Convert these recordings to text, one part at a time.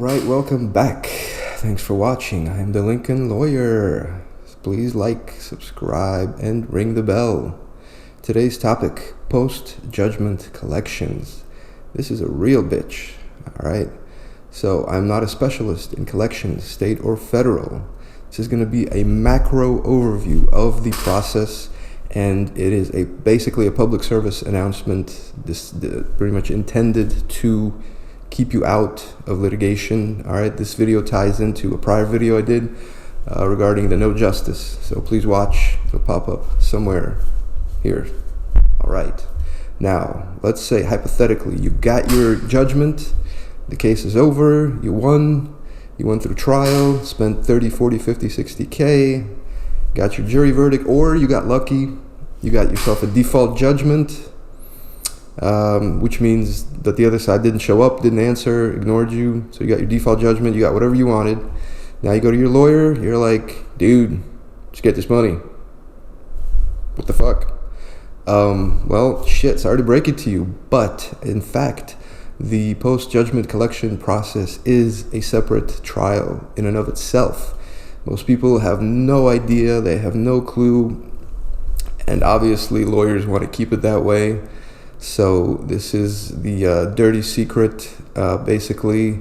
Alright, welcome back. Thanks for watching. I am the Lincoln Lawyer. Please like, subscribe, and ring the bell. Today's topic, post-judgment collections. This is a real bitch, alright? So I'm not a specialist in collections, state or federal. This is going to be a macro overview of the process, and it is basically a public service announcement. This pretty much intended to keep you out of litigation. All right, this video ties into a prior video I did regarding the no justice. So please watch. It'll pop up somewhere here. All right. Now, let's say hypothetically you got your judgment. The case is over. You won. You went through trial, spent 30, 40, 50, 60K, got your jury verdict, or you got lucky. You got yourself a default judgment, which means that the other side didn't show up, didn't answer, ignored you. So you got your default judgment, you got whatever you wanted. Now you go to your lawyer, you're like, dude, just get this money. What the fuck? Well, shit, sorry to break it to you, but in fact, the post-judgment collection process is a separate trial in and of itself. Most people have no idea, they have no clue, and obviously lawyers want to keep it that way. So this is the dirty secret. Basically,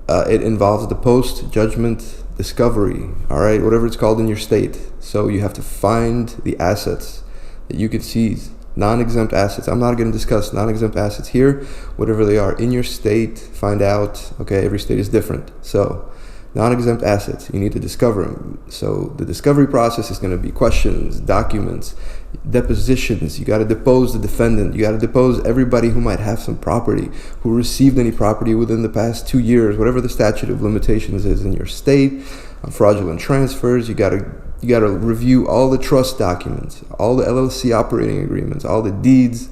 it involves the post-judgment discovery, all right, whatever it's called in your state. So you have to find the assets that you can seize, non-exempt assets. I'm not going to discuss non-exempt assets here. Whatever they are in your state, find out. Okay, every state is different. So non-exempt assets, you need to discover them. So the discovery process is going to be questions, documents, depositions. You got to depose the defendant. You got to depose everybody who might have some property, who received any property within the past 2 years, whatever the statute of limitations is in your state. On fraudulent transfers, you got to review all the trust documents, all the LLC operating agreements, all the deeds,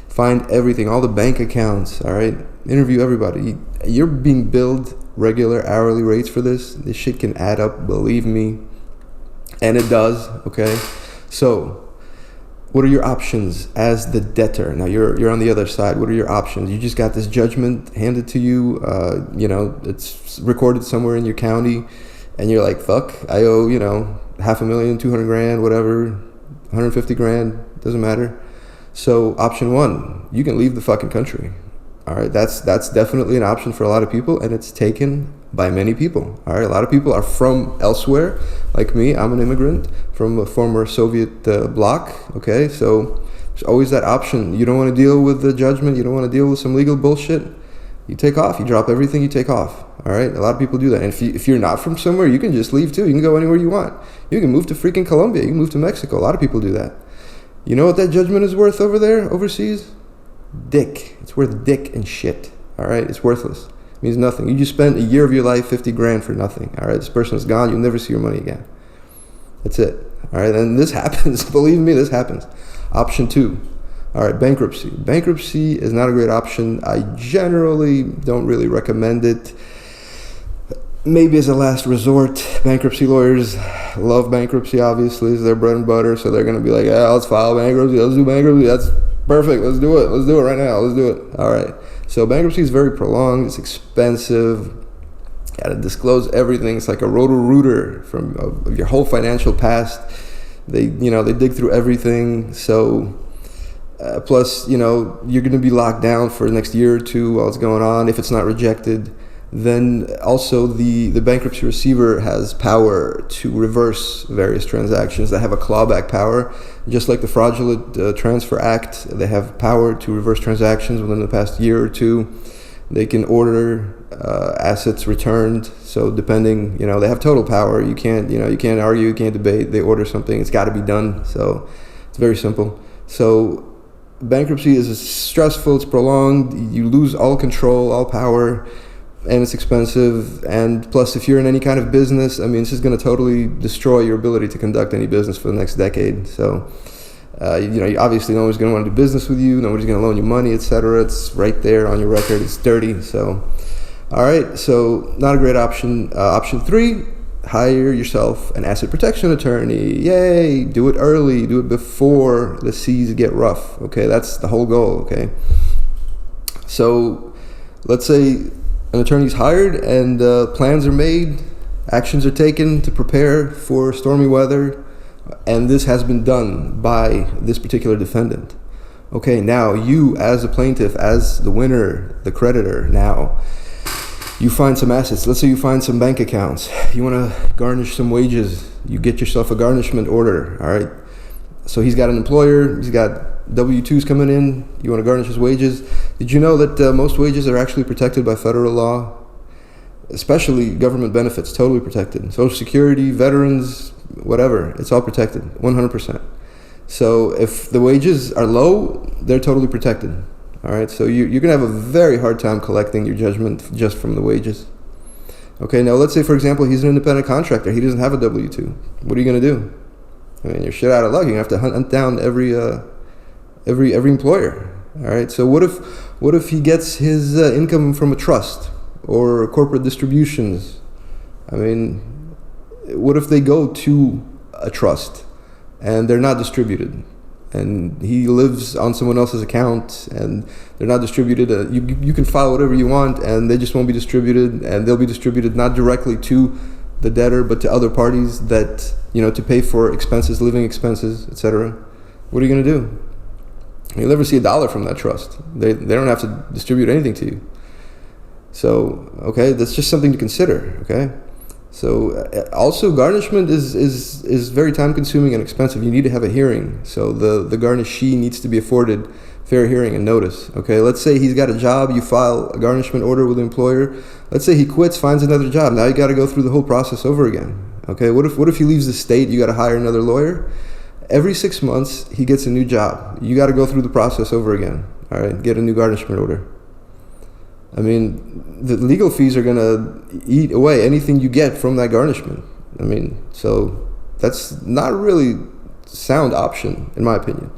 find everything, all the bank accounts, all right? Interview everybody. You're being billed regular hourly rates for this. This shit can add up, believe me. And it does, okay? So what are your options as the debtor? Now you're on the other side. What are your options? You just got this judgment handed to you. It's recorded somewhere in your county, and you're like, fuck, I owe, $500,000, 200 grand, whatever, 150 grand, doesn't matter. So option one, you can leave the fucking country. All right, that's definitely an option for a lot of people, and it's taken by many people. All right, a lot of people are from elsewhere, like me. I'm an immigrant from a former Soviet bloc. Okay, so there's always that option. You don't want to deal with the judgment. You don't want to deal with some legal bullshit. You take off. You drop everything. You take off. All right, a lot of people do that. And if you're not from somewhere, you can just leave too. You can go anywhere you want. You can move to freaking Colombia. You can move to Mexico. A lot of people do that. You know what that judgment is worth over there, overseas? Dick. It's worth dick and shit. All right, it's worthless. It means nothing. You just spent a year of your life, 50 grand for nothing. All right, this person is gone. You'll never see your money again. That's it. All right, and this happens. Believe me, this happens. Option two. All right, bankruptcy. Bankruptcy is not a great option. I generally don't really recommend it. Maybe as a last resort. Bankruptcy lawyers love bankruptcy, obviously. It's their bread and butter, so they're going to be like, yeah, let's file bankruptcy. Let's do bankruptcy. That's perfect. Let's do it. Let's do it right now. Let's do it. All right. So bankruptcy is very prolonged. It's expensive. You got to disclose everything. It's like a roto-rooter from of your whole financial past. They dig through everything. So plus, you're going to be locked down for the next year or two while it's going on if it's not rejected. Then also the bankruptcy receiver has power to reverse various transactions that have a clawback power. Just like the Fraudulent Transfer Act, they have power to reverse transactions within the past year or two. They can order assets returned. So depending, they have total power. You can't argue, you can't debate. They order something, it's got to be done. So it's very simple. So bankruptcy is stressful, it's prolonged. You lose all control, all power. And it's expensive, and plus if you're in any kind of business, this is going to totally destroy your ability to conduct any business for the next decade. So, obviously nobody's going to want to do business with you, nobody's going to loan you money, etc. It's right there on your record, it's dirty. So, all right, so not a great option. Option three, hire yourself an asset protection attorney. Yay, do it early, do it before the seas get rough. Okay, that's the whole goal, okay? So, let's say an attorney's hired and plans are made, actions are taken to prepare for stormy weather, and this has been done by this particular defendant. Okay, now you as a plaintiff, as the winner, the creditor, now you find some assets. Let's say you find some bank accounts. You want to garnish some wages. You get yourself a garnishment order, all right? So he's got an employer. He's got W-2s coming in. You want to garnish his wages. Did you know that most wages are actually protected by federal law? Especially government benefits, totally protected. Social Security, veterans, whatever, it's all protected, 100%. So if the wages are low, they're totally protected. All right, so you're going to have a very hard time collecting your judgment just from the wages. Okay, now let's say, for example, he's an independent contractor. He doesn't have a W-2. What are you going to do? I mean, you're shit out of luck. You have to hunt down every employer. All right, so what if he gets his income from a trust or corporate distributions? I mean, what if they go to a trust and they're not distributed? And he lives on someone else's account and they're not distributed. You can file whatever you want and they just won't be distributed, and they'll be distributed not directly to the debtor but to other parties that, to pay for expenses, living expenses, etc. What are you going to do? You'll never see a dollar from that trust. They don't have to distribute anything to you. So, okay, that's just something to consider, okay? So also garnishment is very time consuming and expensive. You need to have a hearing. So the garnishee needs to be afforded fair hearing and notice. Okay, let's say he's got a job, you file a garnishment order with the employer. Let's say he quits, finds another job. Now you got to go through the whole process over again. Okay, what if he leaves the state, you got to hire another lawyer? Every 6 months he gets a new job. You got to go through the process over again. All right, get a new garnishment order. I mean, the legal fees are going to eat away anything you get from that garnishment. I mean, so that's not really sound option, in my opinion.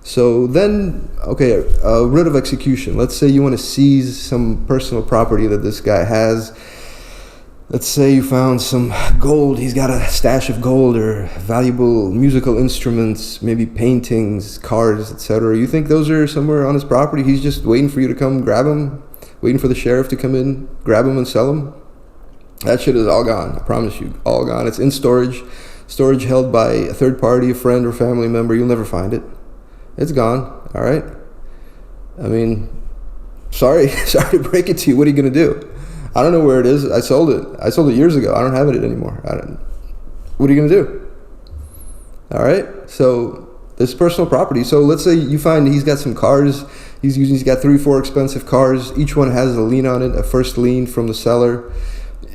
So then, okay, writ of execution. Let's say you want to seize some personal property that this guy has. Let's say you found some gold. He's got a stash of gold or valuable musical instruments, maybe paintings, cars, etc. You think those are somewhere on his property? He's just waiting for you to come grab them? Waiting for the sheriff to come in, grab them and sell them? That shit is all gone, I promise you, all gone. It's in storage held by a third party, a friend or family member. You'll never find it. It's gone, all right? I mean, sorry to break it to you. What are you going to do? I don't know where it is. I sold it years ago. I don't have it anymore. What are you going to do? All right, so this personal property. So let's say you find he's got some cars. He's got 3-4 expensive cars. Each one has a lien on it, a first lien from the seller.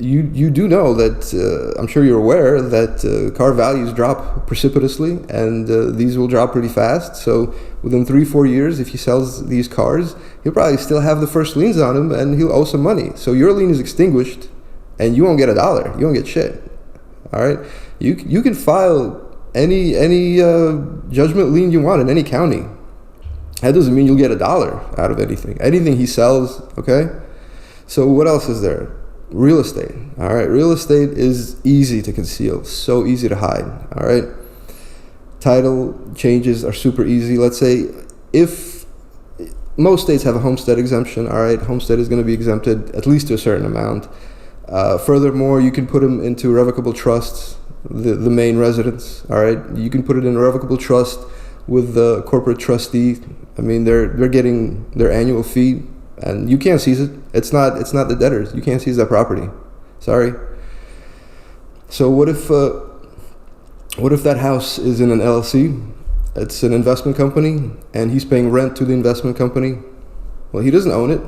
You do know that, I'm sure you're aware that car values drop precipitously, and these will drop pretty fast. So within 3-4 years, if he sells these cars, he'll probably still have the first liens on them, and he'll owe some money. So your lien is extinguished, and you won't get a dollar. You won't get shit. All right, you can file any judgment lien you want in any county. That doesn't mean you'll get a dollar out of anything he sells. Okay, so what else is there? Real estate. All right, real estate is easy to conceal, so easy to hide. All right, title changes are super easy. Let's say if most states have a homestead exemption, all right, homestead is going to be exempted at least to a certain amount. Furthermore, you can put them into irrevocable trusts, the main residence. All right, you can put it in a irrevocable trust with the corporate trustee. I mean, they're getting their annual fee, and you can't seize it. It's not the debtors. You can't seize that property. Sorry. So what if that house is in an LLC? It's an investment company, and he's paying rent to the investment company. Well, he doesn't own it.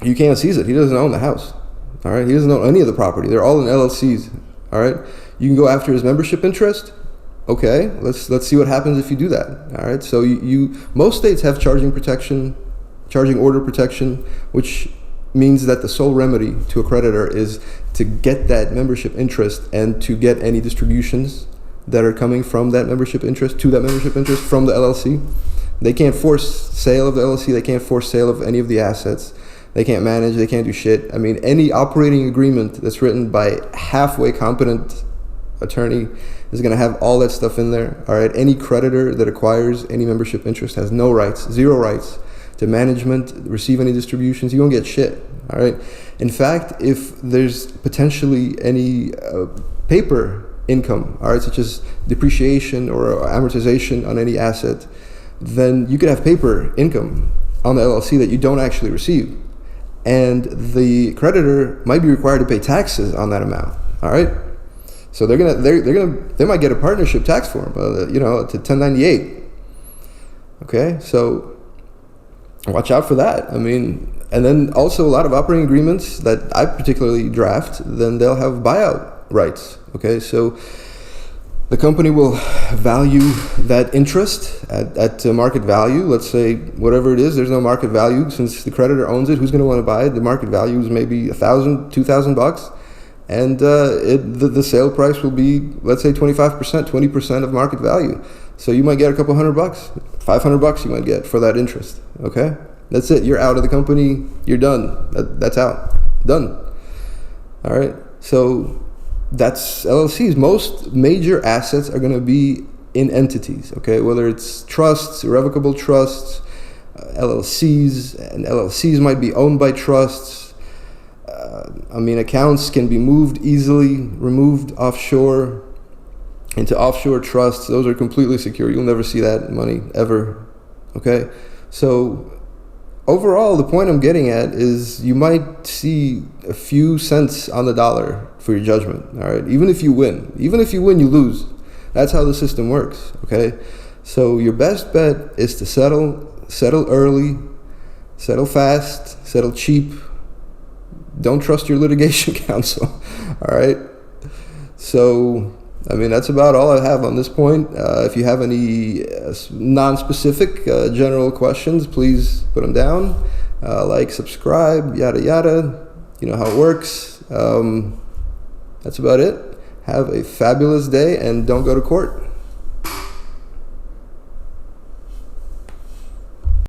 You can't seize it. He doesn't own the house. All right. He doesn't own any of the property. They're all in LLCs. All right. You can go after his membership interest. Okay, let's see what happens if you do that. All right, so most states have charging order protection, which means that the sole remedy to a creditor is to get that membership interest and to get any distributions that are coming from that membership interest to that membership interest from the LLC. They can't force sale of the LLC. They can't force sale of any of the assets. They can't manage. They can't do shit. I mean, any operating agreement that's written by halfway competent attorney is going to have all that stuff in there. All right, any creditor that acquires any membership interest has no rights, zero rights to management receive any distributions. You won't get shit. All right. In fact, if there's potentially any paper income, all right, such as depreciation or amortization on any asset, then you could have paper income on the LLC that you don't actually receive, and the creditor might be required to pay taxes on that amount. All right, so they might get a partnership tax form, to 1098. Okay, so watch out for that. I mean, and then also a lot of operating agreements that I particularly draft, then they'll have buyout rights. Okay, so the company will value that interest at market value. Let's say whatever it is, there's no market value since the creditor owns it. Who's going to want to buy it? The market value is maybe $1,000, $2,000, and the sale price will be, let's say, 25%, 20% of market value. So you might get a couple $100, $500 you might get for that interest. Okay, that's it. You're out of the company. You're done. That's out. Done. All right. So that's LLCs. Most major assets are going to be in entities, okay? Whether it's trusts, irrevocable trusts, LLCs, and LLCs might be owned by trusts. Accounts can be moved easily, removed offshore into offshore trusts. Those are completely secure. You'll never see that money ever, okay? So overall, the point I'm getting at is you might see a few cents on the dollar for your judgment, all right? Even if you win, you lose. That's how the system works, okay? So your best bet is to settle early, settle fast, settle cheap. Don't trust your litigation counsel, all right? So, that's about all I have on this point. If you have any non-specific general questions, please put them down. Like, subscribe, yada, yada. You know how it works. That's about it. Have a fabulous day and don't go to court.